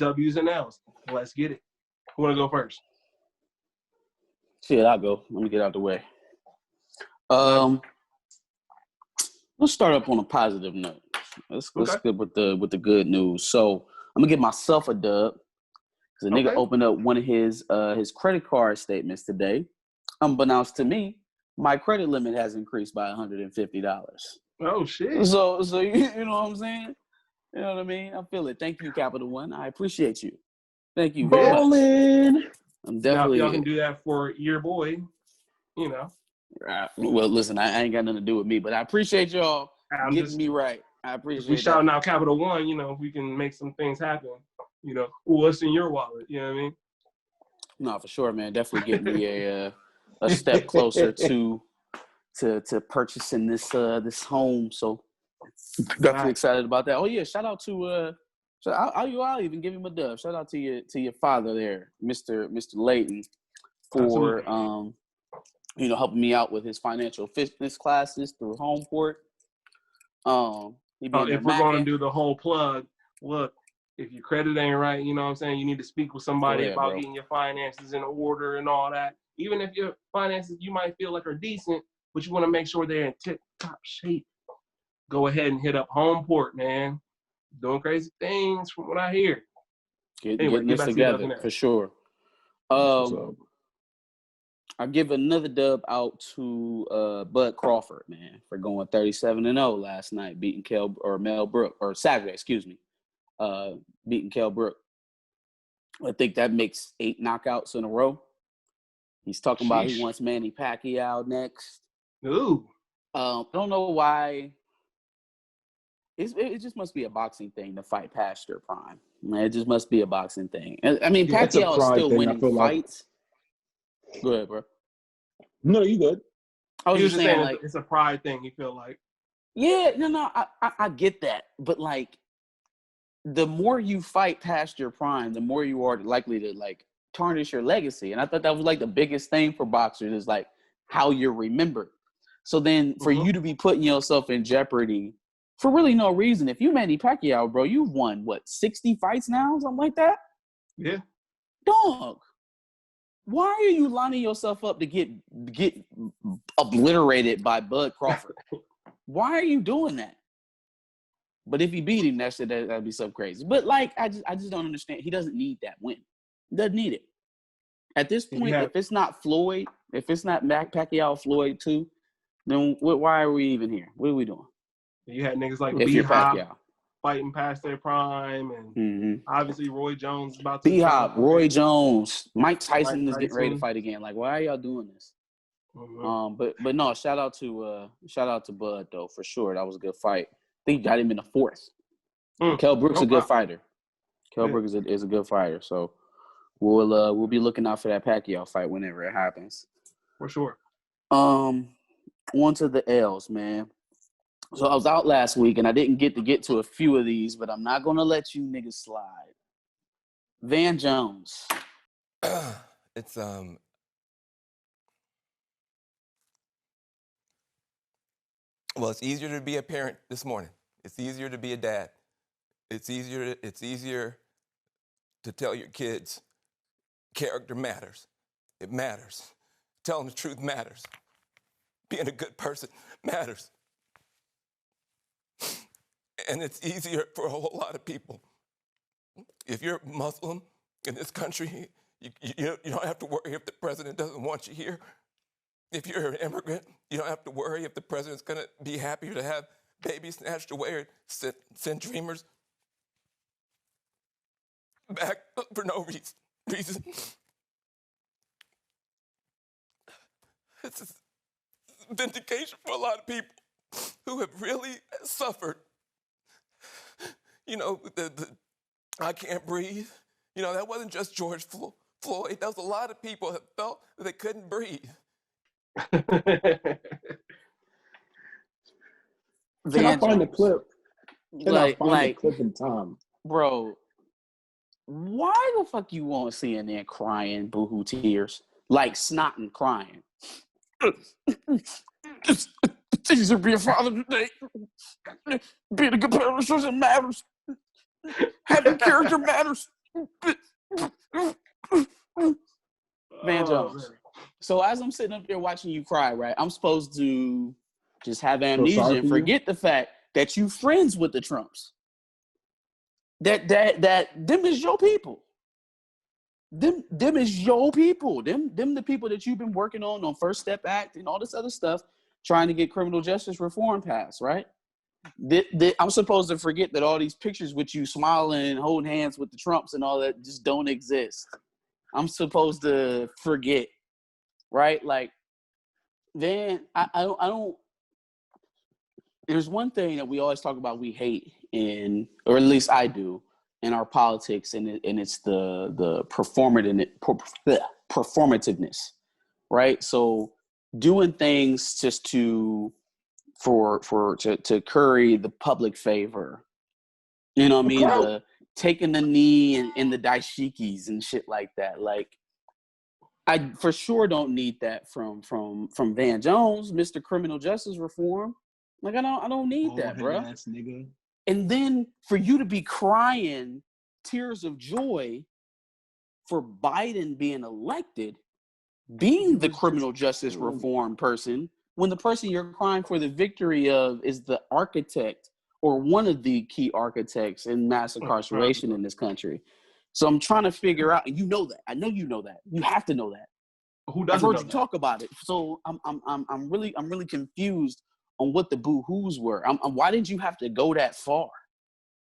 W's and L's. Let's get it. Who want to go first? Shit, I'll go. Let me get out the way. Let's start up on a positive note. Let's get with the good news. So I'm gonna give myself a dub because a nigga opened up one of his credit card statements today. Unbeknownst to me, my credit limit has increased by $150. Oh shit! So you know what I'm saying? You know what I mean? I feel it. Thank you, Capital One. I appreciate you. Thank you very much. I'm definitely. Now, y'all can do that for your boy. You know. Well, listen, I ain't got nothing to do with me, but I appreciate y'all getting me right. I appreciate. If we shouting out Capital One, you know, we can make some things happen. You know, what's in your wallet? You know what I mean? No, for sure, man. Definitely getting me a step closer to purchasing this home. So definitely excited about that. Oh yeah, shout out to I'll even give him a dub. Shout out to your father there, Mr. Layton, for helping me out with his financial fitness classes through Homeport. If we're going to do the whole plug, look, if your credit ain't right, you know what I'm saying, you need to speak with somebody about getting your finances in order and all that. Even if your finances you might feel like are decent, but you want to make sure they're in tip-top shape, go ahead and hit up Homeport, man. Doing crazy things from what I hear. Getting this together for sure. I give another dub out to Bud Crawford, man, for going 37-0 last night, beating Mel Brook, or Saturday, excuse me, beating Kell Brook. I think that makes 8 knockouts in a row. He's talking about he wants Manny Pacquiao next. Ooh. I don't know why. It just must be a boxing thing to fight past your prime. Man, it just must be a boxing thing. I mean, Pacquiao is still winning fights. Go ahead, bro. No, you good. I was just saying like it's a pride thing. You feel like, yeah, no, I get that, but like, the more you fight past your prime, the more you are likely to like tarnish your legacy. And I thought that was like the biggest thing for boxers is like how you're remembered. So then for you to be putting yourself in jeopardy for really no reason. If you Manny Pacquiao, bro, you've won 60 fights now, something like that. Yeah, dog. Why are you lining yourself up to get obliterated by Bud Crawford? Why are you doing that? But if he beat him, that'd be so crazy. But like, I just don't understand. He doesn't need that win. He doesn't need it. At this point, if it's not Floyd, if it's not Pacquiao Floyd too, then why are we even here? What are we doing? You had niggas like B-Hop fighting past their prime, and obviously Roy Jones about to B-Hop, Roy Jones, Mike Tyson is getting ready to fight again. Like, why are y'all doing this? But no, shout out to Bud though, for sure. That was a good fight. I think he got him in the 4th. Kell Brook's a good fighter. Kell Brook is a good fighter. So we'll be looking out for that Pacquiao fight whenever it happens. For sure. On to the L's, man. So I was out last week and I didn't get to a few of these, but I'm not gonna let you niggas slide. Van Jones. It's well, it's easier to be a parent this morning. It's easier to be a dad. It's easier to tell your kids character matters. It matters. Telling the truth matters. Being a good person matters. And it's easier for a whole lot of people. If you're Muslim in this country, you don't have to worry if the president doesn't want you here. If you're an immigrant, you don't have to worry if the president's going to be happier to have babies snatched away or send dreamers back for no reason. This is vindication for a lot of people who have really suffered. You know, the I can't breathe. You know, that wasn't just George Floyd. That was a lot of people that felt that they couldn't breathe. Can I find the clip? The clip in time? Bro, why the fuck you on CNN crying boohoo tears? Like snotting crying. It's easier to be a father today. Being a good parent matters. Having character matters. Van Jones. Man. So as I'm sitting up there watching you cry, right, I'm supposed to just have sorry amnesia and for you? forget the fact that you friends with the Trumps. That them is your people. Them is your people. Them the people that you've been working on First Step Act and all this other stuff, trying to get criminal justice reform passed, right? I'm supposed to forget that all these pictures with you smiling and holding hands with the Trumps and all that just don't exist. I'm supposed to forget, right? Like, then I don't. There's one thing that we always talk about we hate in, or at least I do, in our politics, and it's the performativeness, right? So doing things just to curry the public favor, you know what I mean? The taking the knee and the dashikis and shit like that. Like, I for sure don't need that from Van Jones, Mr. Criminal Justice Reform. Like, I don't need that, bro. Ass nigga. And then for you to be crying tears of joy for Biden being elected, being the criminal justice reform person, when the person you're crying for the victory of is the architect or one of the key architects in mass incarceration in this country. So I'm trying to figure out, and you know that. I know you know that. You have to know that. Who doesn't I've heard know you that? talk about it. So I'm really confused on what the boo-hoos were. Why did you have to go that far?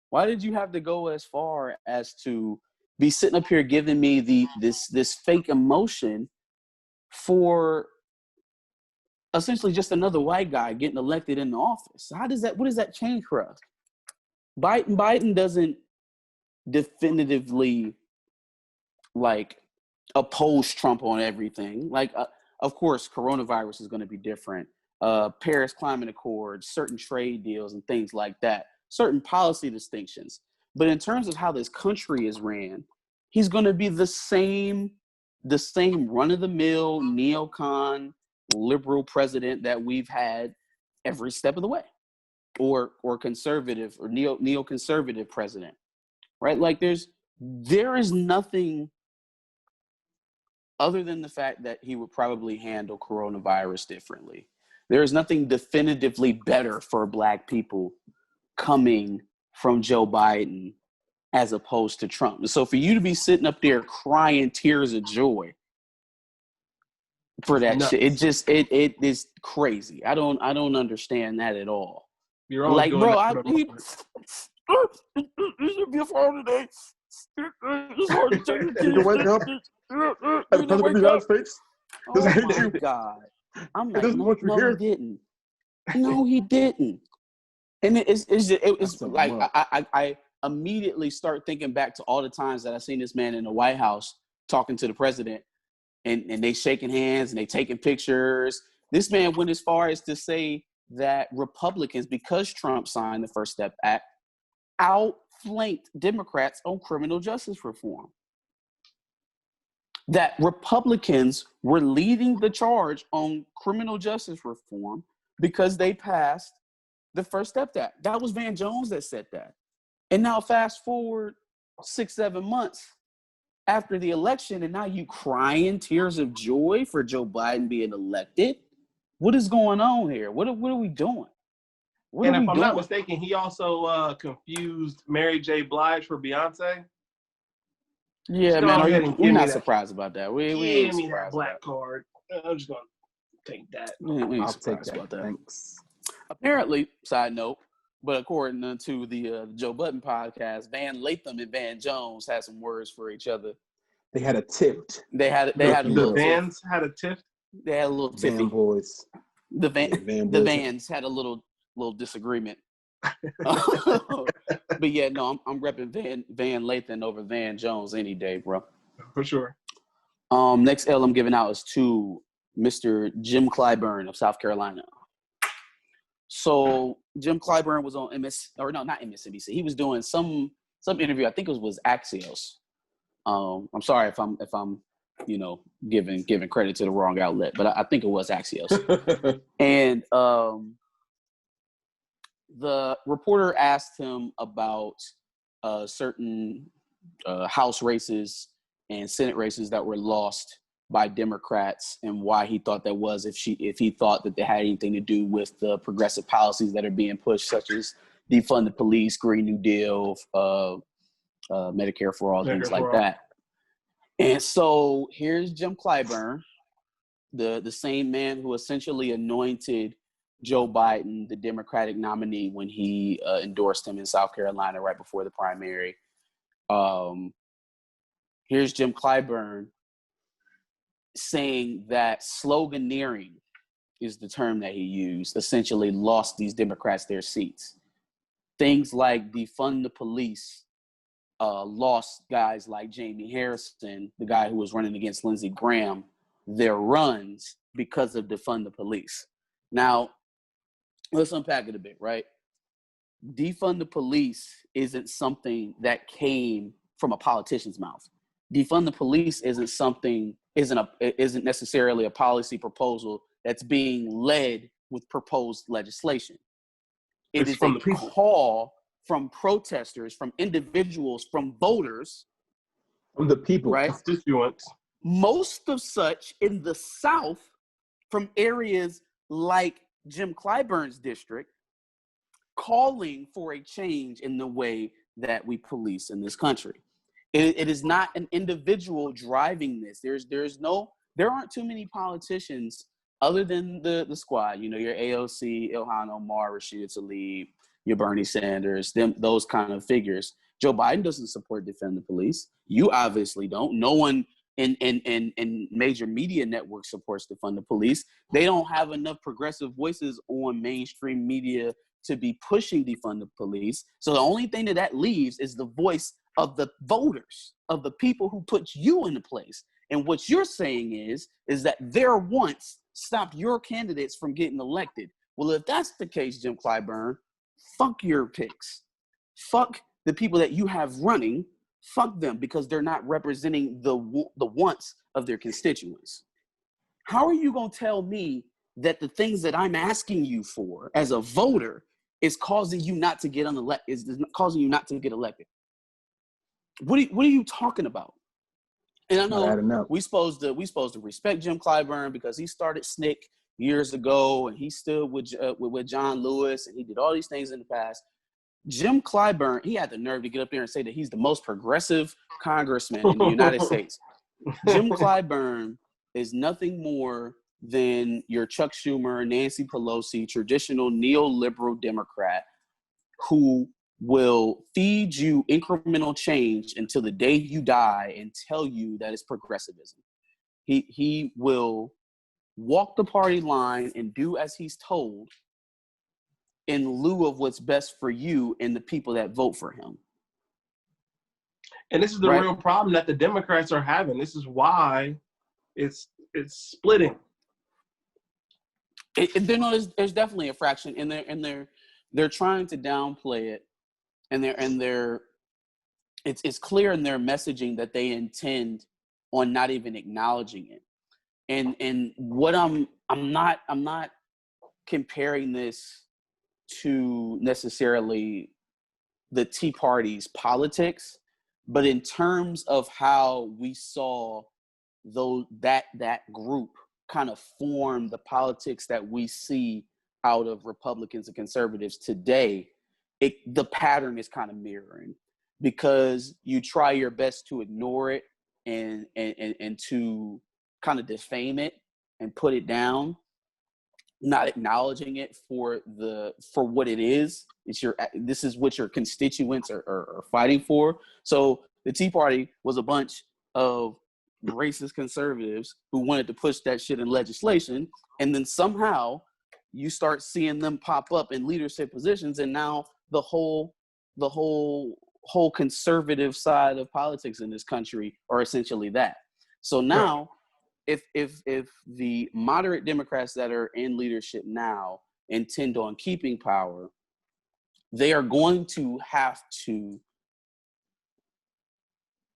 Why did you have to go as far as to be sitting up here giving me this fake emotion for essentially just another white guy getting elected in the office? What does that change for us? Biden doesn't definitively like oppose Trump on everything. Like, of course, coronavirus is going to be different. Paris Climate Accord, certain trade deals and things like that, certain policy distinctions. But in terms of how this country is ran, he's going to be the same run-of-the-mill neocon liberal president that we've had every step of the way, or conservative or neoconservative president, right? Like, there is nothing other than the fact that he would probably handle coronavirus differently. There is nothing definitively better for Black people coming from Joe Biden as opposed to Trump. So for you to be sitting up there crying tears of joy for that shit, it is crazy. I don't understand that at all. You're only like, doing bro, that this should be a phone today. It's hard to take Did you wake up? At the president of the United States? Oh my God. I'm like, no, he didn't. No, he didn't. And it's like, I immediately start thinking back to all the times that I've seen this man in the White House talking to the president, and they shaking hands and they taking pictures. This man went as far as to say that Republicans, because Trump signed the First Step Act, outflanked Democrats on criminal justice reform. That Republicans were leading the charge on criminal justice reform because they passed the First Step Act. That was Van Jones that said that. And now fast forward 6-7 months after the election, and now you crying tears of joy for Joe Biden being elected. What is going on here? What are we doing? And if I'm not mistaken, he also confused Mary J. Blige for Beyonce. Yeah, man, we're not surprised about that. We ain't give me surprised that black card. I'm just going to take that. We ain't surprised about that. Thanks. Apparently, side note, but according to the Joe Budden podcast, Van Latham and Van Jones had some words for each other. They had a tift. They had a little tiff. The Vans had a tiff? They had a little tiffy. Van boys. The Vans had a little disagreement. But yeah, no, I'm repping Van Lathan over Van Jones any day, bro. For sure. Next L I'm giving out is to Mr. Jim Clyburn of South Carolina. So Jim Clyburn was on not MSNBC. He was doing some interview. I think it was Axios. I'm sorry if I'm giving credit to the wrong outlet, but I think it was Axios. And the reporter asked him about certain House races and Senate races that were lost by Democrats, and why he thought that was, if he thought that they had anything to do with the progressive policies that are being pushed, such as defund the police, Green New Deal, Medicare for all, things like that. And so here's Jim Clyburn, the same man who essentially anointed Joe Biden the Democratic nominee when he endorsed him in South Carolina right before the primary. Here's Jim Clyburn saying that sloganeering is the term that he used, essentially lost these Democrats their seats. Things like defund the police lost guys like Jamie Harrison, the guy who was running against Lindsey Graham, their runs because of defund the police. Now, let's unpack it a bit, right? Defund the police isn't something that came from a politician's mouth. Defund the police isn't necessarily a policy proposal that's being led with proposed legislation. It is a call from protesters, from individuals, from voters, from the people, right? Constituents. Most of such in the South, from areas like Jim Clyburn's district, calling for a change in the way that we police in this country. It is not an individual driving this. There aren't too many politicians other than the squad. You know, your AOC, Ilhan Omar, Rashida Tlaib, your Bernie Sanders, those kind of figures. Joe Biden doesn't support defund the police. You obviously don't. No one in major media networks supports defund the police. They don't have enough progressive voices on mainstream media to be pushing defund the police. So the only thing that leaves is the voice of the voters, of the people who put you into place. And what you're saying is that their wants stopped your candidates from getting elected. Well, if that's the case, Jim Clyburn, fuck your picks. Fuck the people that you have running. Fuck them, because they're not representing the wants of their constituents. How are you going to tell me that the things that I'm asking you for as a voter is causing you not to get causing you not to get elected? What are you talking about? And I know we supposed to respect Jim Clyburn because he started SNCC years ago, and he stood with John Lewis, and he did all these things in the past. Jim Clyburn, he had the nerve to get up there and say that he's the most progressive congressman in the United States. Jim Clyburn is nothing more than your Chuck Schumer, Nancy Pelosi, traditional neoliberal Democrat who will feed you incremental change until the day you die and tell you that it's progressivism. He will walk the party line and do as he's told in lieu of what's best for you and the people that vote for him. And this is the real problem that the Democrats are having. This is why it's splitting. There's definitely a fraction, and they're trying to downplay it, and it's clear in their messaging that they intend on not even acknowledging it. And what I'm not comparing this to necessarily the Tea Party's politics, but in terms of how we saw that group kind of form the politics that we see out of Republicans and conservatives today, the pattern is kind of mirroring, because you try your best to ignore it and to kind of defame it and put it down, not acknowledging it for what it is. This is what your constituents are fighting for. So the Tea Party was a bunch of racist conservatives who wanted to push that shit in legislation, and then somehow you start seeing them pop up in leadership positions, and now the whole conservative side of politics in this country are essentially that. So now, if the moderate Democrats that are in leadership now intend on keeping power, they are going to have to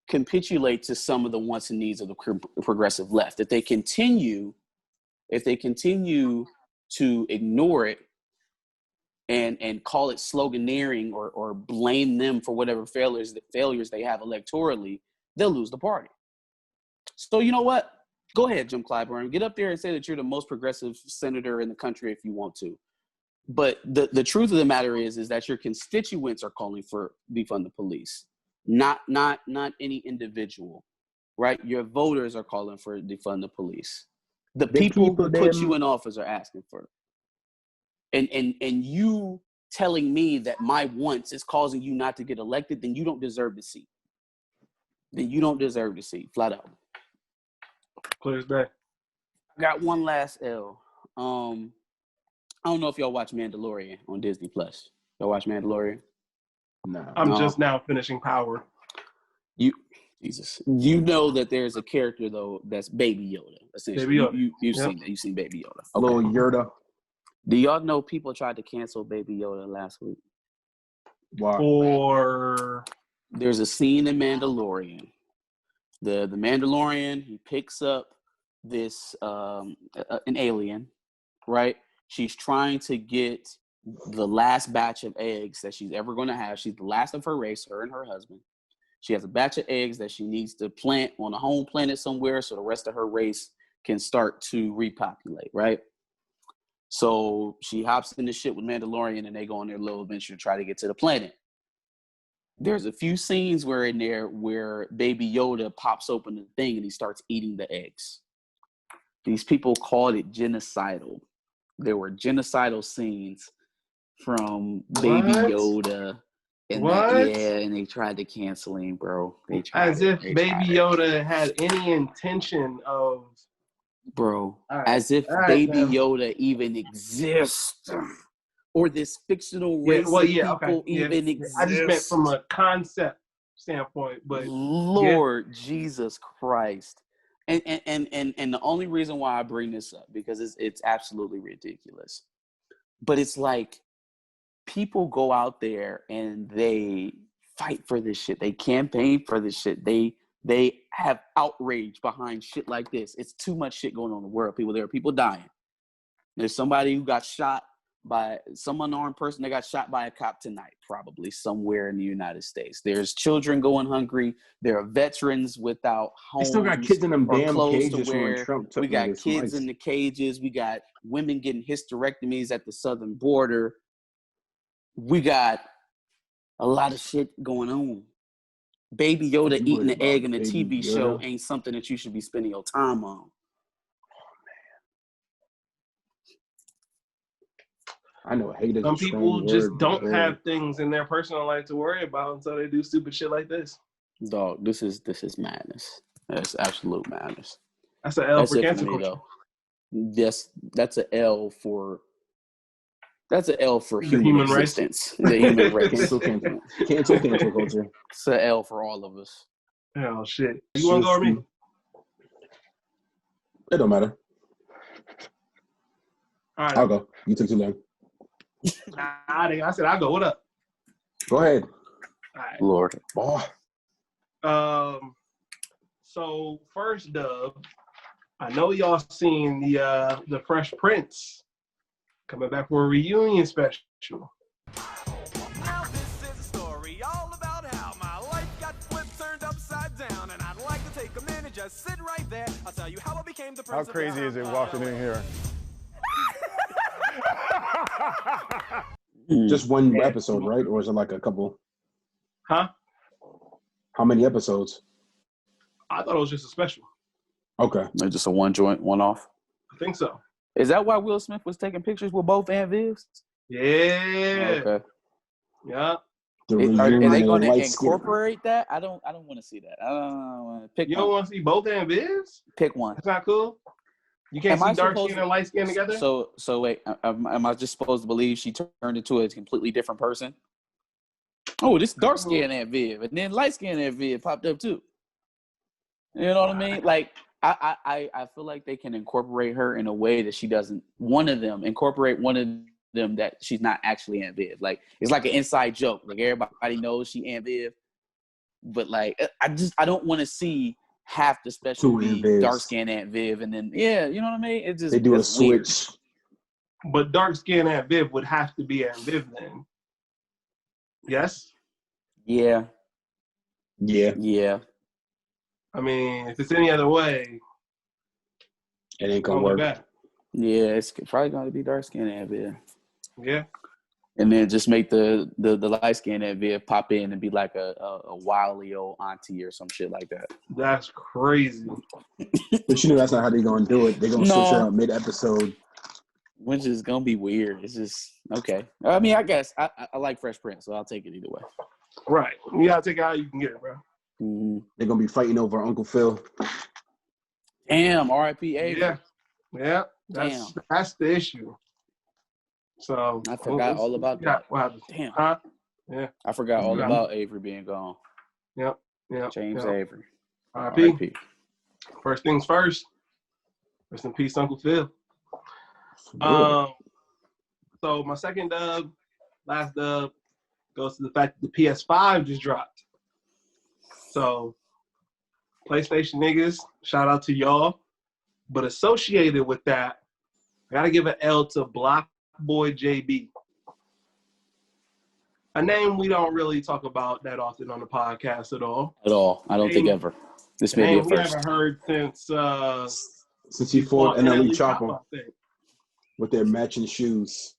capitulate to some of the wants and needs of the progressive left. If they continue to ignore it, and call it sloganeering or blame them for whatever failures they have electorally, they'll lose the party. So you know what? Go ahead, Jim Clyburn. Get up there and say that you're the most progressive senator in the country if you want to. But the truth of the matter is that your constituents are calling for defund the police, not any individual, right? Your voters are calling for defund the police. The people who put you in office are asking for it. And you telling me that my wants is causing you not to get elected, then you don't deserve the seat. Flat out. Clear as day. I got one last L. I don't know if y'all watch Mandalorian on Disney Plus. Y'all watch Mandalorian? No. I'm just now finishing Power. You know that there's a character though that's Baby Yoda. Essentially, Baby Yoda. You've seen that. You've seen Baby Yoda. Okay. Little Yoda. Do y'all know people tried to cancel Baby Yoda last week? Wow. Or There's a scene in Mandalorian. The Mandalorian, he picks up this an alien, right? She's trying to get the last batch of eggs that she's ever going to have. She's the last of her race, her and her husband. She has a batch of eggs that she needs to plant on a home planet somewhere so the rest of her race can start to repopulate, right? So she hops in the ship with Mandalorian and they go on their little adventure to try to get to the planet. There's a few scenes where Baby Yoda pops open the thing and he starts eating the eggs. These people called it genocidal. There were genocidal scenes from Baby Yoda. And and they tried to cancel him, bro. Baby Yoda had any intention of... Bro, as if Baby Yoda even exists. Or this fictional race of people even exists. I just meant from a concept standpoint, but... Lord Jesus Christ. And the only reason why I bring this up, because it's absolutely ridiculous. But it's like, people go out there and they fight for this shit. They campaign for this shit. They have outrage behind shit like this. It's too much shit going on in the world. There are people dying. There's somebody who got shot by some unarmed person that got shot by a cop tonight, probably somewhere in the United States. There's children going hungry. There are veterans without homes. They still got kids in them damn cages from when Trump took. We got kids in the cages. We got women getting hysterectomies at the southern border. We got a lot of shit going on. Baby Yoda eating an egg in a TV show ain't something that you should be spending your time on. I know hate is some a strong people just word, don't have things in their personal life to worry about until they do stupid shit like this. Dog, this is madness. That's absolute madness. That's an L for cancel culture. Yes, that's an L for human existence. The human race. Cancel culture. It's an L for all of us. Oh shit! You want to go or me? It don't matter. All right, I'll go. You took too long. I said I'll go. What up? Go ahead. All right. Lord. Oh. So first, Dub, I know y'all seen the Fresh Prince coming back for a reunion special. Now this is a story all about how my life got flipped, turned upside down, and I'd like to take a minute, just sit right there. I'll tell you how I became the prince. How crazy is it walking in here? Just one episode, right? Or is it like a couple? Huh? How many episodes? I thought it was just a special. Okay. Just a one joint, one off? I think so. Is that why Will Smith was taking pictures with both Aunt Vivs? Yeah. Okay. Yeah. Are they going to incorporate that? I don't want to see that. I don't want to pick. You don't want to see both Aunt Vivs? Pick one. That's not cool. You can't see dark skin and light skin together. So wait, am I just supposed to believe she turned into a completely different person? Oh, this dark skin Aunt Viv, and then light skin Aunt Viv popped up too. You know what I mean? Like I feel like they can incorporate her in a way that she doesn't. Incorporate one of them that she's not actually Aunt Viv. Like it's like an inside joke. Like everybody knows she Aunt Viv, but like I don't want to see half the special be dark skin Aunt Viv, and then you know what I mean. It just they do a switch. But dark skin Aunt Viv would have to be Aunt Viv then. Yes? Yeah. I mean, if it's any other way, it ain't gonna work. Yeah, it's probably going to be dark skin Aunt Viv. Yeah. And then just make the light skin Aunt Viv pop in and be like a wily old auntie or some shit like that. That's crazy. But you know that's not how they're gonna do it. They're gonna switch it out mid-episode. Which is gonna be weird. It's just okay. I mean, I guess I like Fresh Prince, so I'll take it either way. Right. You gotta take it out, you can get it, bro. Mm-hmm. They're gonna be fighting over Uncle Phil. Damn, R.I.P. Avery. Yeah. That's the issue. So I forgot all about that. What happened? Damn. Huh? Yeah. I forgot all about Avery being gone. Yep. James Avery. R.I.P. First things first. Rest in peace, Uncle Phil. So my second dub, last dub, goes to the fact that the PS5 just dropped. So PlayStation niggas, shout out to y'all. But associated with that, I gotta give an L to Block Boy JB. A name we don't really talk about that often on the podcast at all. I don't think ever. This may be a first. We haven't heard since he fought NLE Chopper with their matching shoes.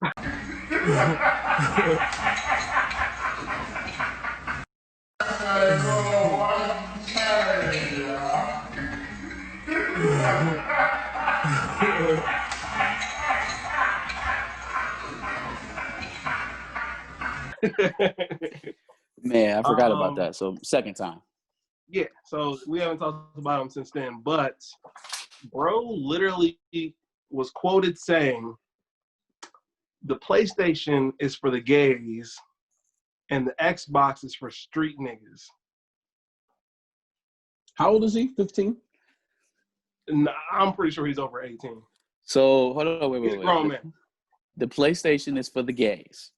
Man, I forgot about that. So second time. Yeah, so we haven't talked about him since then. But bro literally was quoted saying, the PlayStation is for the gays and the Xbox is for street niggas. How old is he? 15? No, I'm pretty sure he's over 18. So hold on, wait. He's a grown man. The PlayStation is for the gays.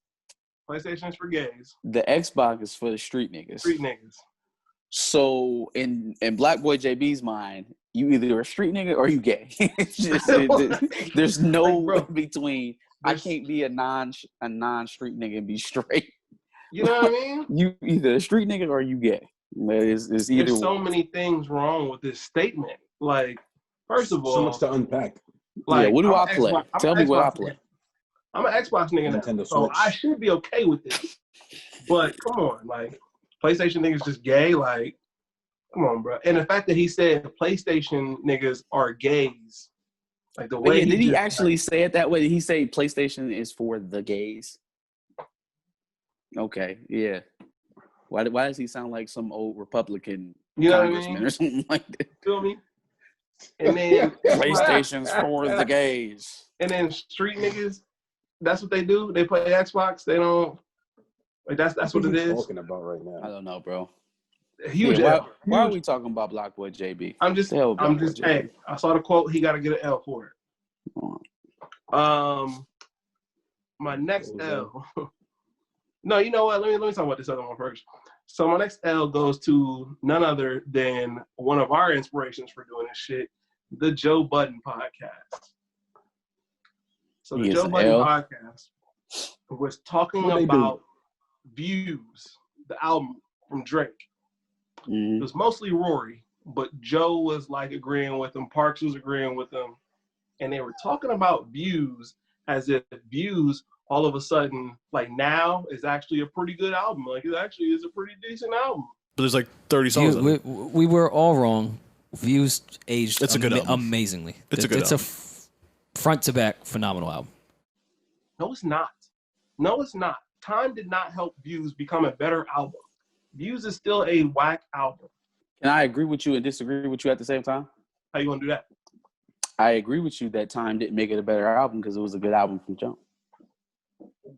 PlayStation is for gays. The Xbox is for the street niggas. Street niggas. So in Black Boy JB's mind, you either a street nigga or you gay. It's just, there's no in between. I can't be a non-street nigga and be straight. You know what I mean? You either a street nigga or you gay. It's either. There's so many things wrong with this statement. Like, first of all, so much to unpack. Like, what do I play? Tell me what I play. I'm an Xbox nigga now, so I should be okay with this. But come on, like, PlayStation niggas just gay, like, come on, bro. And the fact that he said PlayStation niggas are gays, like the way did he actually say it that way? Did he say PlayStation is for the gays? Okay, yeah. Why does he sound like some old Republican congressman or something like that? Feel me? And then PlayStation's for the gays. And then street niggas, that's what they do. They play Xbox. They don't. Like that's what it is. Talking about right now. I don't know, bro. Huge. Why are we talking about Block Boy JB? I'm just. Hey, I saw the quote. He got to get an L for it. My next L. No, you know what? Let me talk about this other one first. So my next L goes to none other than one of our inspirations for doing this shit, the Joe Budden podcast. So the Joe Budden podcast was talking about Views, the album from Drake. It was mostly Rory, but Joe was like agreeing with him. Parks was agreeing with him. And they were talking about Views as if Views all of a sudden, like now, is actually a pretty good album. Like it actually is a pretty decent album. But there's like 30 songs on it. We were all wrong. Views aged it's a good album. Amazingly. It's a good album. It's a front to back phenomenal album. No, it's not. No, it's not. Time did not help Views become a better album. Views is still a whack album. Can I agree with you and disagree with you at the same time? How you gonna do that? I agree with you that Time didn't make it a better album because it was a good album from jump.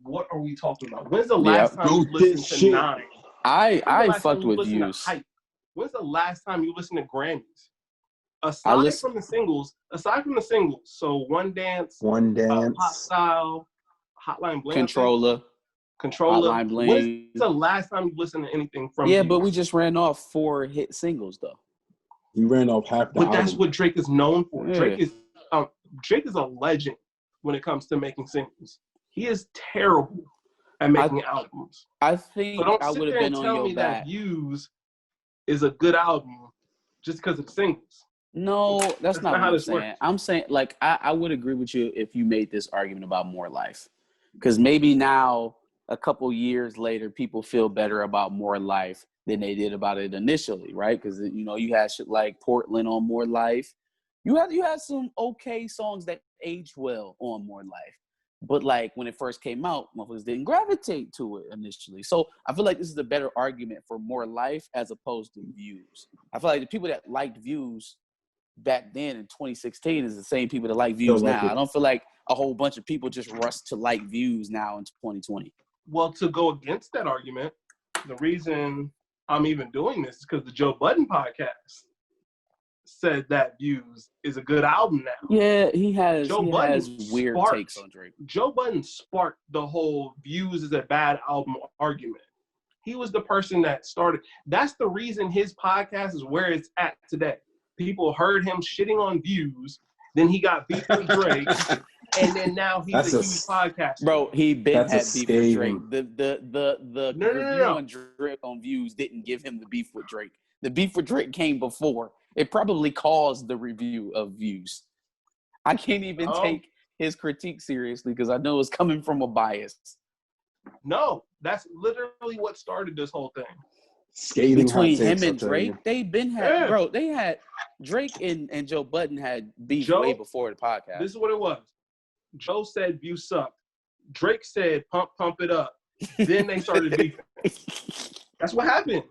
What are we talking about? When's the last time you listened to Nine? I fucked with Views. When's the last time you listened to Grammys? Aside from the singles, so One Dance, Hot Style, Hotline Bling, Controller, Hotline Bling. When's the last time you listened to anything from Views? Views? But we just ran off 4 hit singles though. He ran off half the album. But that's what Drake is known for. Yeah. Drake is a legend. when it comes to making singles. He is terrible at making albums. I think so don't I would have been on your back. That Views is a good album just because it's singles. No, that's not what I'm saying. Works. I'm saying, like, I would agree with you if you made this argument about More Life. Because maybe now, a couple years later, people feel better about More Life than they did about it initially, right? Because, you know, you had shit like Portland on More Life. You had some okay songs that aged well on More Life. But, like, when it first came out, motherfuckers didn't gravitate to it initially. So I feel like this is a better argument for More Life as opposed to Views. I feel like the people that liked Views back then in 2016 is the same people that like Views now. I don't feel like a whole bunch of people just rush to like Views now in 2020. Well, to go against that argument, the reason I'm even doing this is because the Joe Budden podcast said that Views is a good album now. Yeah, he has weird takes on Drake. Joe Budden sparked the whole Views is a bad album argument. He was the person that started. That's the reason his podcast is where it's at today. People heard him shitting on Views, then he got beef with Drake, and then now he's a huge podcaster. Bro, he been had beef with Drake. The review on Drake on Views didn't give him the beef with Drake. The beef with Drake came before. It probably caused the review of Views. I can't even take his critique seriously because I know it's coming from a bias. No, that's literally what started this whole thing. Skating between him and Drake, they had Drake and Joe Budden had beef way before the podcast. This is what it was. Joe said Views sucked. Drake said pump it up. Then they started beefing. That's what happened.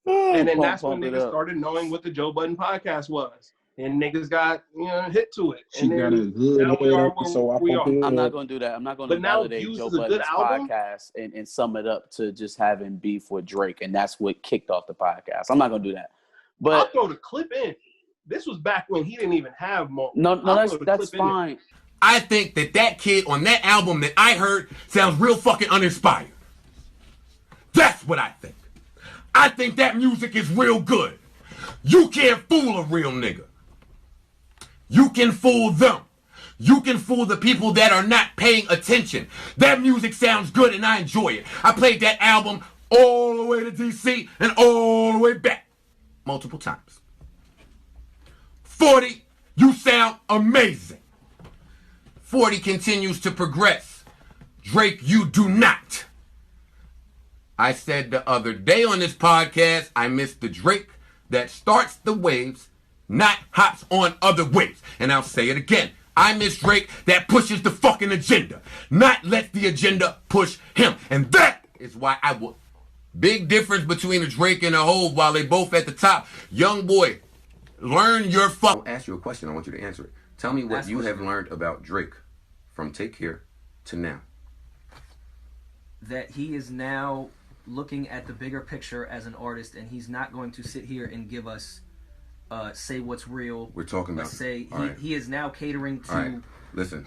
And then that's when niggas started knowing what the Joe Budden podcast was. And niggas got, hit to it. And then I'm not going to do that. I'm not going to validate Joe Budden's podcast and sum it up to just having beef with Drake. And that's what kicked off the podcast. I'm not going to do that. But I'll throw the clip in. This was back when he didn't even have more. No, that's fine. I think that kid on that album that I heard sounds real fucking uninspired. That's what I think. I think that music is real good. You can't fool a real nigga. You can fool them. You can fool the people that are not paying attention. That music sounds good and I enjoy it. I played that album all the way to DC and all the way back multiple times. 40, you sound amazing. 40 continues to progress. Drake, you do not. I said the other day on this podcast, I miss the Drake that starts the waves, not hops on other waves. And I'll say it again. I miss Drake that pushes the fucking agenda, not let the agenda push him. And that is why I will. Big difference between a Drake and a Hove while they both at the top. Young boy, learn your fuck. I'll ask you a question. I want you to answer it. Tell me what you have learned about Drake from Take Care to now. That he is now looking at the bigger picture as an artist, and he's not going to sit here and give us say what's real. We're talking about he is now catering to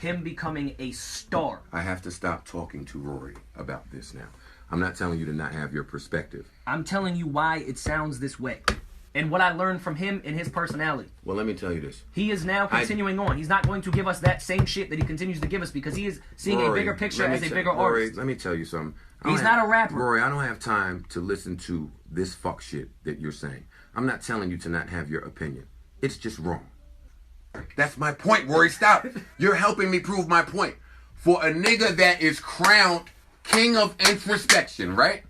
him becoming a star. I have to stop talking to Rory about this now. I'm not telling you to not have your perspective. I'm telling you why it sounds this way and what I learned from him and his personality. Well, let me tell you this. He is now continuing on. He's not going to give us that same shit that he continues to give us because he is seeing a bigger picture as a bigger artist. Let me tell you something. He's not a rapper. Rory, I don't have time to listen to this fuck shit that you're saying. I'm not telling you to not have your opinion. It's just wrong. That's my point, Rory. Stop. You're helping me prove my point. For a nigga that is crowned king of introspection, right?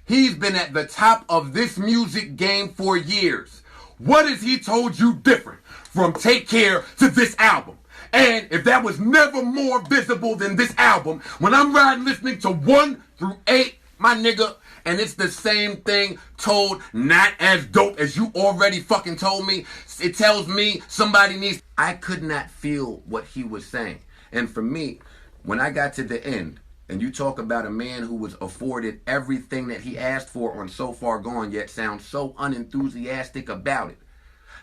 He's been at the top of this music game for years. What has he told you different from Take Care to this album? And if that was never more visible than this album, when I'm riding listening to 1 through 8, my nigga, and it's the same thing told not as dope as you already fucking told me. It tells me somebody needs... I could not feel what he was saying. And for me, when I got to the end, and you talk about a man who was afforded everything that he asked for on So Far Gone, yet sounds so unenthusiastic about it.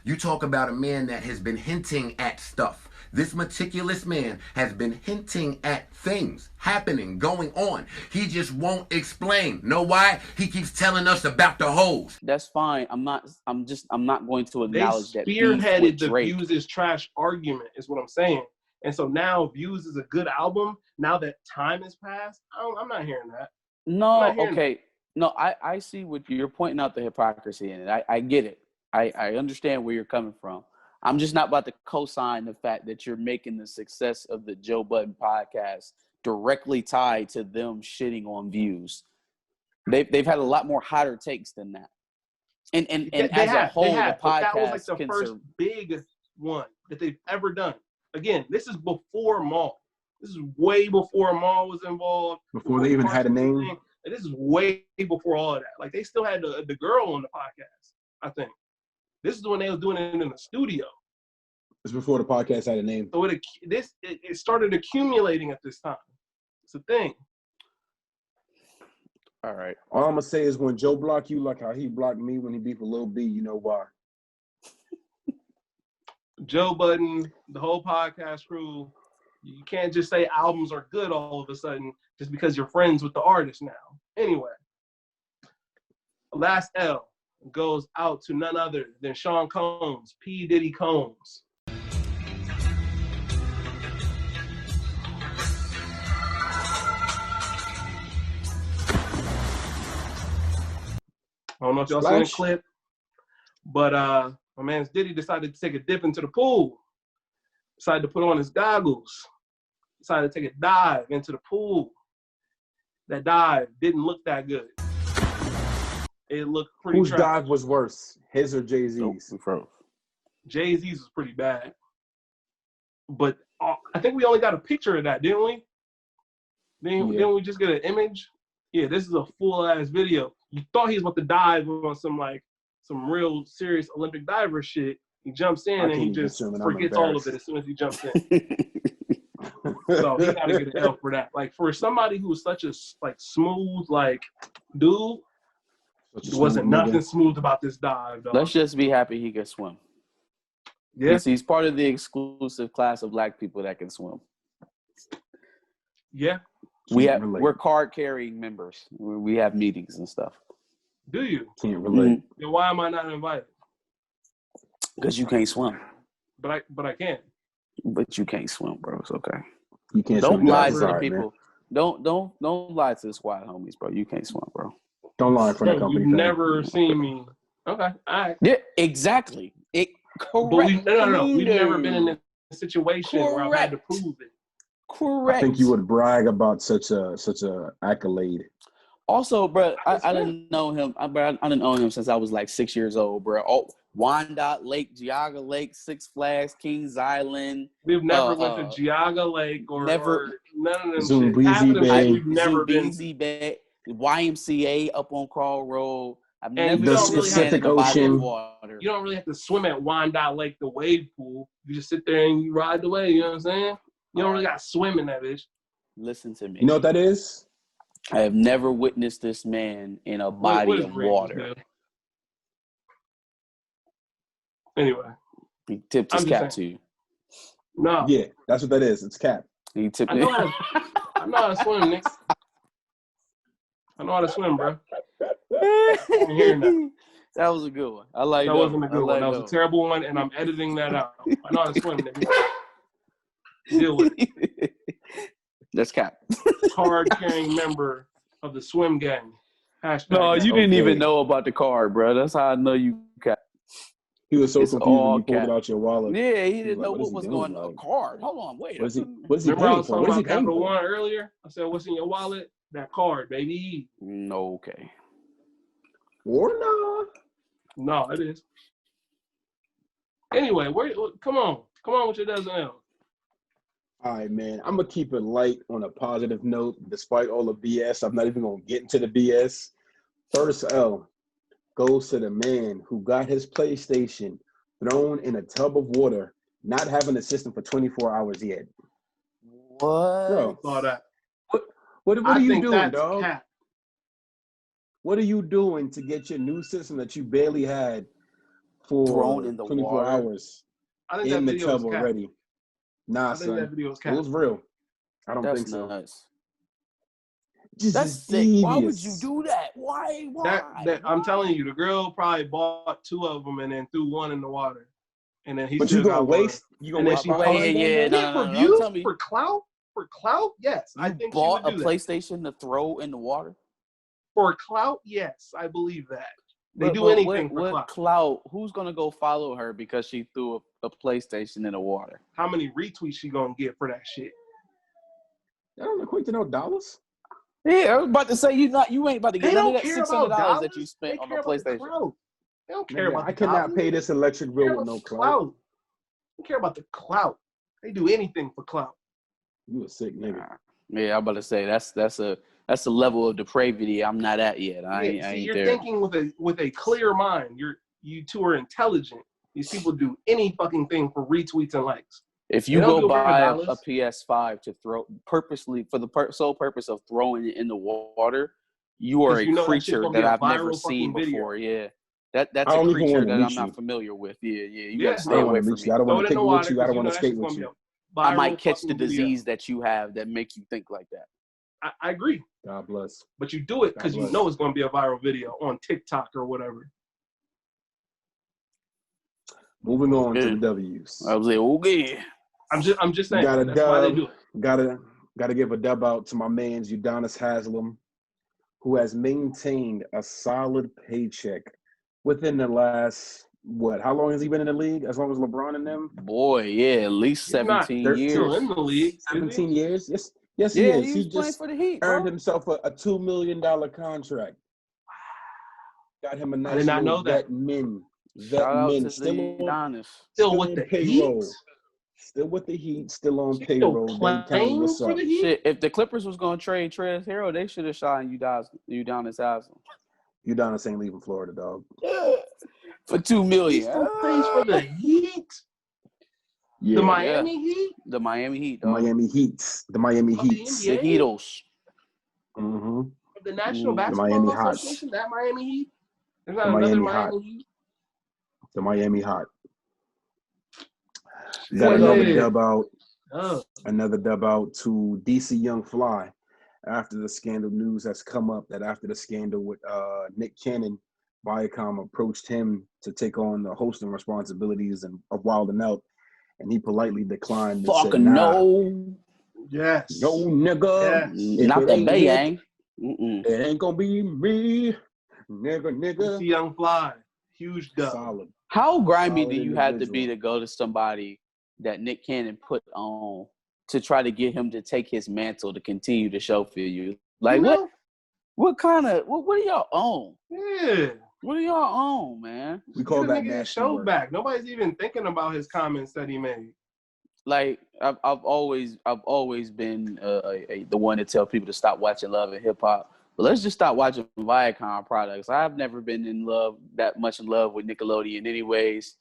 You talk about a man that has been hinting at stuff. This meticulous man has been hinting at things happening, going on. He just won't explain. Know why? He keeps telling us about the hoes. That's fine. I'm not going to acknowledge that. They spearheaded the Views is trash argument, is what I'm saying. And so now Views is a good album. Now that time has passed, I'm not hearing that. No, okay. No, I see what you're pointing out, the hypocrisy in it. I get it. I understand where you're coming from. I'm just not about to co-sign the fact that you're making the success of the Joe Budden podcast directly tied to them shitting on Views. They've had a lot more hotter takes than that. And as a whole, the podcast, that was like the first big one that they've ever done. Again, this is before Maul. This is way before Maul was involved. Before they even had a name. This is way before all of that. Like, they still had the girl on the podcast, I think. This is when they was doing it in the studio. It's before the podcast had a name. So it started accumulating at this time. It's a thing. All right. All I'm gonna say is when Joe blocked you, like how he blocked me when he beat for Lil B, you know why. Joe Budden, the whole podcast crew, you can't just say albums are good all of a sudden just because you're friends with the artist now. Anyway, last L goes out to none other than Sean Combs, P. Diddy Combs. I don't know if y'all seen the clip, but my man Diddy decided to take a dip into the pool. Decided to put on his goggles. Decided to take a dive into the pool. That dive didn't look that good. It looked pretty Whose trash. dive was worse, his or Jay-Z's? Nope. Jay-Z's was pretty bad. But I think we only got a picture of that, didn't we? Didn't we just get an image? Yeah, this is a full-ass video. You thought he was about to dive on some real serious Olympic diver shit. He jumps in and he just forgets all of it as soon as he jumps in. So he got to get an L for that. Like, for somebody who's such a smooth dude, there wasn't nothing smooth about this dive, dog. Let's just be happy he can swim. Yeah, he's part of the exclusive class of black people that can swim. Yeah, we're card carrying members. We have meetings and stuff. Do you? Can't relate. Then why am I not invited? Because you can't swim. But I can. But you can't swim, bro. It's okay. You can't. Don't lie to the people. Man. Don't lie to the squad homies, bro. You can't swim, bro. Don't lie in front of the company. You've never seen me. Okay, all right. Yeah, exactly. Correct. No. We've never been in a situation where I've had to prove it. Correct. I think you would brag about such a accolade. Also, bro, I didn't know him. I didn't know him since I was like 6 years old, bro. Oh, Wyandotte Lake, Geauga Lake, Six Flags, Kings Island. We've never went to Geauga Lake or none of them Zumbizi Bay. We've never been. Bay, YMCA up on Crawl Road. I've never the Pacific Ocean. Water. You don't really have to swim at Wyandotte Lake, the wave pool. You just sit there and you ride the wave. You know what I'm saying? You don't really got to swim in that bitch. Listen to me. You know what that is? I have never witnessed this man in a body of water. Anyway. He tipped his cap to you. No. Yeah, that's what that is. It's cap. He tipped I know how to swim, Nick. I know how to swim, bro. I'm hearing that. That was a good one. I like that. That wasn't a good one. That was a terrible one, and I'm editing that out. I know how to swim, nigga. Deal with it. That's cap. Card-carrying member of the swim gang. Hashtag. No, you didn't even know about the card, bro. That's how I know you cap. He was so confused when you pulled it out your wallet. Yeah, he didn't know what was going on. Card. Hold on, wait. What is he Remember I was talking about paying Capital for? One earlier? I said, what's in your wallet? That card, baby. No, okay. Or no? No, it is. Anyway, come on with your dozen L. All right, man. I'm going to keep it light on a positive note, despite all the BS. I'm not even going to get into the BS. First L goes to the man who got his PlayStation thrown in a tub of water, not having a system for 24 hours yet. What? Bro, Saw that. What are you doing, dog? Cat. What are you doing to get your new system that you barely had for thrown in the 24 water. hours I think in that the video was tub cat. already. Nah, I think son. that video was It cat. was real. I don't That's think so. nuts. This That's is sick. Why would you devious. do that? Why? I'm telling you, the girl probably bought 2 of them and then threw 1 in the water, and then he But still you gonna got waste? one. You gonna waste? Yeah, For no. views, Tell me, for clout, yes, I you think she bought would a do that. PlayStation to throw in the water? For clout, yes, I believe that. They do anything for clout. Clout? Who's gonna go follow her because she threw a PlayStation in the water? How many retweets she gonna get for that shit? That don't equate to no dollars. Yeah, I was about to say you ain't about to get none of that $600 that you spent on a PlayStation. They don't care about I cannot pay this electric bill with no clout. They care about the clout. They do anything for clout. You a sick nigga. Yeah, I'm about to say that's a level of depravity I'm not at yet. I ain't you're there. Thinking with a clear mind. You two are intelligent. These people do any fucking thing for retweets and likes. If you go buy a PS5 to throw purposely for the sole purpose of throwing it in the water, you are a creature that I've never seen before. Yeah, that's a creature that I'm not familiar with. Yeah. You gotta stay away from me. I don't want to kick with you. I don't want to skate with you. I might catch the disease that you have that make you think like that. I agree. God bless. But you do it because you know it's going to be a viral video on TikTok or whatever. Moving on to the W's. I was like, okay. I'm just saying. Got a that's why they do dub. it. Gotta give a dub out to my man's Udonis Haslem, who has maintained a solid paycheck within the last how long has he been in the league? As long as LeBron and them? Boy, yeah, at least 17 years. Still in the league. 17 years? Yes, he is. He just for the Heat, earned himself a $2 million contract. Got him a nice I did not know that. Vet min. Still with the payroll. Heat? Still with the Heat, still on payroll. Playing what's for up. the Heat? Shit, if the Clippers was going to trade Trez Hero, they should have signed Udonis Haslem. Udonis ain't leaving Florida, dog. For $2 million. He still plays for the Heat? Yeah, the Miami Heat? The Miami Heat, The dog. Miami Heats. The Miami Heats. The Heatos. Mm-hmm. The National Basketball Miami Association? That Miami Heat? There's not The another Miami Miami Hot. Heat? The Miami Hot. Got another dub out to DC YoungFly after the scandal news that's come up that after the scandal with Nick Cannon, Viacom approached him to take on the hosting responsibilities of Wild 'N Out, and he politely declined and said, no. Yes. No, nigga. Yes. Not the Bayang. It ain't gonna be me, nigga. DC YoungFly. Huge dub. Solid. How grimy do Solid you have to individual. be to go to somebody that Nick Cannon put on to try to get him to take his mantle to continue the show for you? Like, what kind of, what do y'all own? Yeah. What do y'all own, man? We call that his nasty show work. back. Nobody's even thinking about his comments that he made. Like, I've always been the one to tell people to stop watching Love and Hip Hop. But let's just stop watching Viacom products. I've never been that much in love with Nickelodeon anyways.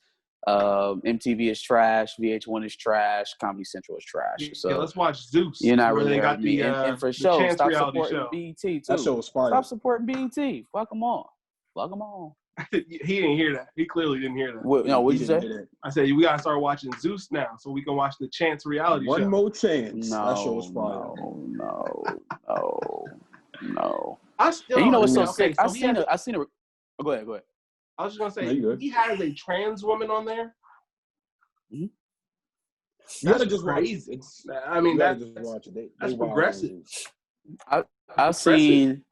MTV is trash. VH1 is trash. Comedy Central is trash. So let's watch Zeus. You're not where really they got me. And for sure, Chance stop reality supporting show. BET too. That show was fire. Stop supporting BET. Fuck them all. He didn't hear that. He clearly didn't hear that. What did you say? I said we gotta start watching Zeus now, so we can watch the Chance reality show. One more chance. No, that show was fire. No. I still. And you know what's so okay, sick? so I seen a. Oh, go ahead. I was just gonna say No, he has a trans woman on there. You gotta just crazy. watch it. It's, I mean, just watch it. that's wild. progressive. I seen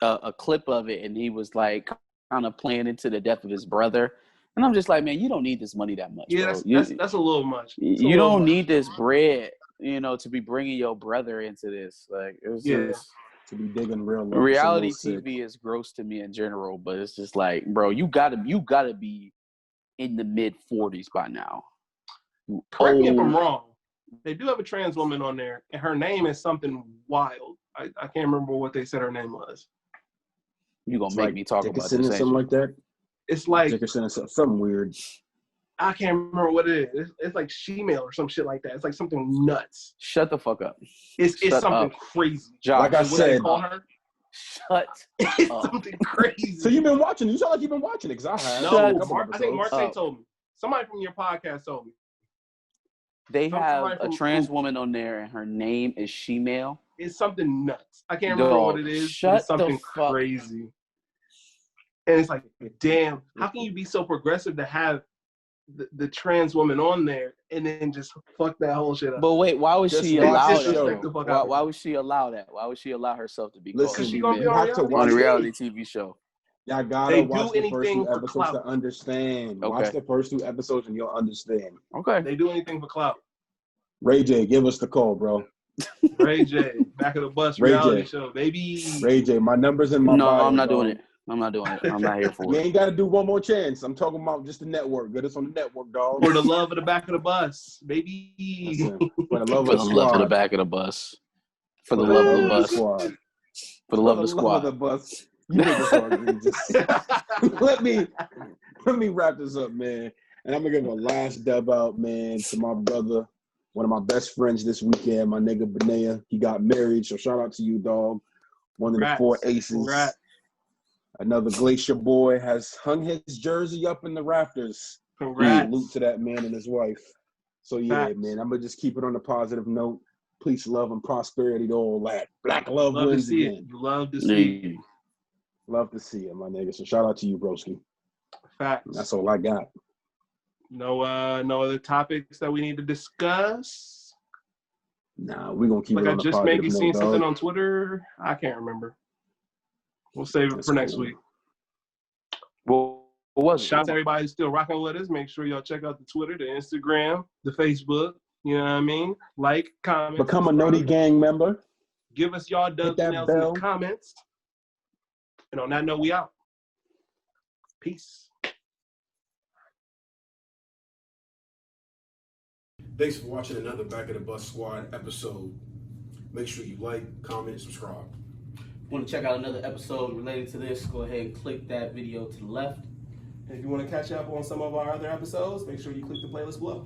a clip of it, and he was like kind of playing into the death of his brother, and I'm just like, man, you don't need this money that much. Yeah, bro. That's a little much. You don't need this bread, to be bringing your brother into this. Like, it was just to be digging real low. Reality TV is gross to me in general, but it's just like, bro, you gotta be in the mid-40s by now. Correct me if I'm wrong. They do have a trans woman on there, and her name is something wild. I can't remember what they said her name was. You gonna make me talk about this? Something like that. It's like Dickerson or something weird. I can't remember what it is. It's like she-male or some shit like that. It's like something nuts. Shut the fuck up. It's something crazy. Josh, like I said, call her? Shut It's up. something crazy. So you've been watching. You sound like you've been watching it, 'cause I have. No, a couple I think episodes. Marseille told me. Somebody from your podcast told me. They have Somebody a from trans Google. woman on there, and her name is Shemale. It's something nuts. I can't remember what it is, but Shut it's something the fuck. crazy. And it's like, damn, how can you be so progressive to have the trans woman on there and then just fuck that whole shit up? But wait, why would Just she watch allow the that? show. Disrespect the fuck out of Why her. would she allow that? Why would she allow herself to be Listen, called she gonna be Shemale on have to reality watch on a it. reality TV show? Y'all gotta They do watch the first anything 2 for episodes clout. to understand. Okay. Watch the first 2 episodes and you'll understand. Okay. They do anything for clout. Ray J, give us the call, bro. Ray J, Back of the Bus Ray reality J. show, baby. Ray J, my number's in my No, bio. I'm not doing dog. it. I'm not doing it. I'm not here for You it. ain't got to do one more chance. I'm talking about just the network. Get us on the network, dog. For the love of the Back of the Bus, baby. Listen, for the love For of the the love of the squad. back of the bus. For the For the love of love the of the bus. squad. For the love of the For the love of the squad. bus. You niggas are egregious. let me wrap this up, man. And I'm gonna give a last dub out, man, to my brother, one of my best friends this weekend, my nigga Benea. He got married, so shout out to you, dog. One of the 4 aces. Congrats. Another Glacier boy has hung his jersey up in the rafters. Congrats. Salute to that man and his wife. So yeah, Facts. man, I'm gonna just keep it on a positive note. Peace, love, and prosperity to all that. Black love Love to wins see again. it. Love to see it. Love to see it, my nigga. So shout out to you, broski. Facts. That's all I got. No other topics that we need to discuss. Nah, we're gonna keep Like it I on a just positive maybe note, seen something dog. on Twitter. I can't remember. We'll save it That's for next cool. week. Well, what was it? Shout out to everybody who's still rocking with us. Make sure y'all check out the Twitter, the Instagram, the Facebook. You know what I mean? Like, comment, Become a subscribe. Noti Gang member. Give us y'all dubs that and L's in bell. the comments. And on that note, we out. Peace. Thanks for watching another Back of the Bus Squad episode. Make sure you like, comment, subscribe. Want to check out another episode related to this, go ahead and click that video to the left. And if you want to catch up on some of our other episodes, make sure you click the playlist below.